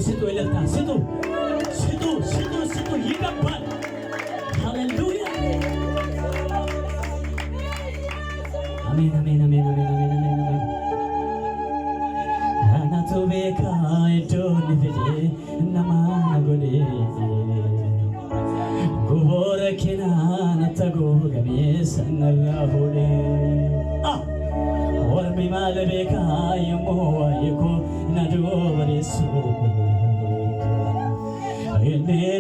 ስጡ ይለታ ስጡ ይገባል። ሃሌሉያ አሜን አሜን አሜን አሜን አሜን አሜን አናቱ ቤካ እጆን ፍጄ እናማና ጎዴ ጉቦረ ኬናን ተጎ ገሜስ ነራሁዴ ወርሚ ማለ ቤካ የሞዋይኮ ናዶ በሬሱ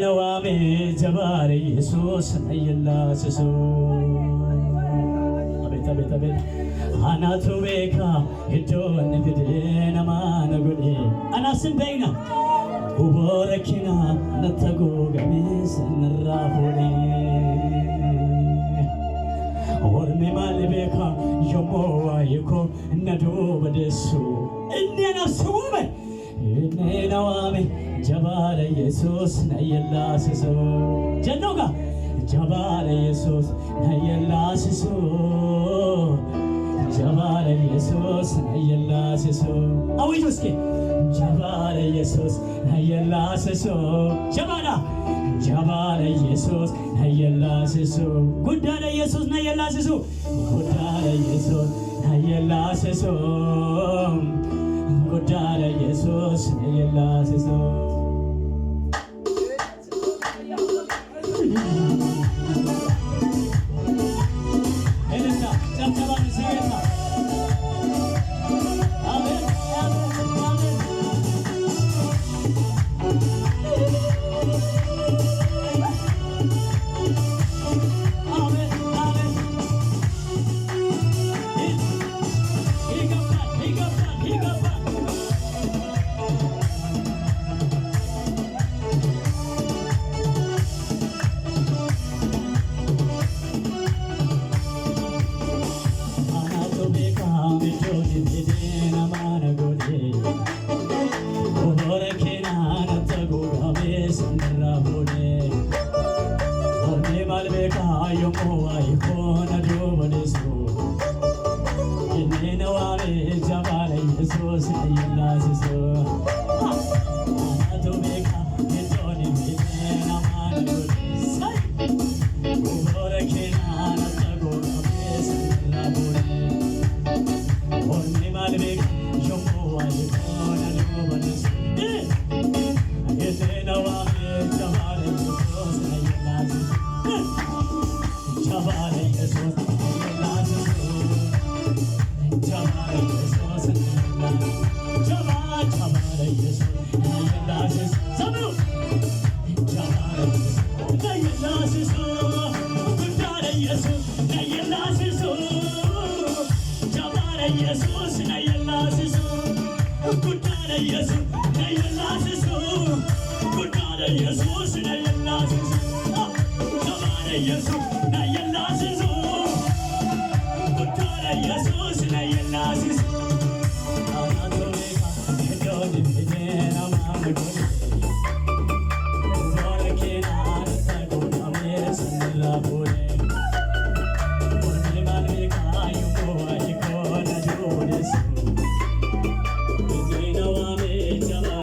ነዋሜ ጀባሬ ኢየሱስ ነየላስሱ አቤት አቤት አቤት አናቱ ቤካ እጆን ፍጄ ነማና ጎዴ አናስን በይና ጉቦረኪና ነተጎ ገሜስ ነራሁዴ ወርሜ ማልቤካ የሞዋይኮ ነዶ በደሱ እኔና ስውመ እኔናዋሜ ጀባለ ኢየሱስ ነየላስሱ ጀኖጋ ጀባለ ኢየሱስ ነየላስሱ ጀባለ ኢየሱስ ነየላስሱ አዊቱ እስኪ ጀባለ ኢየሱስ ነየላስሱ ጀባላ ጀባለ ኢየሱስ ነየላስሱ ጉዳለ ኢየሱስ ነየላስሱ ጉዳለ ኢየሱስ ነየላስሱ ጉዳለ ኢየሱስ ነየላስሱ አቡነ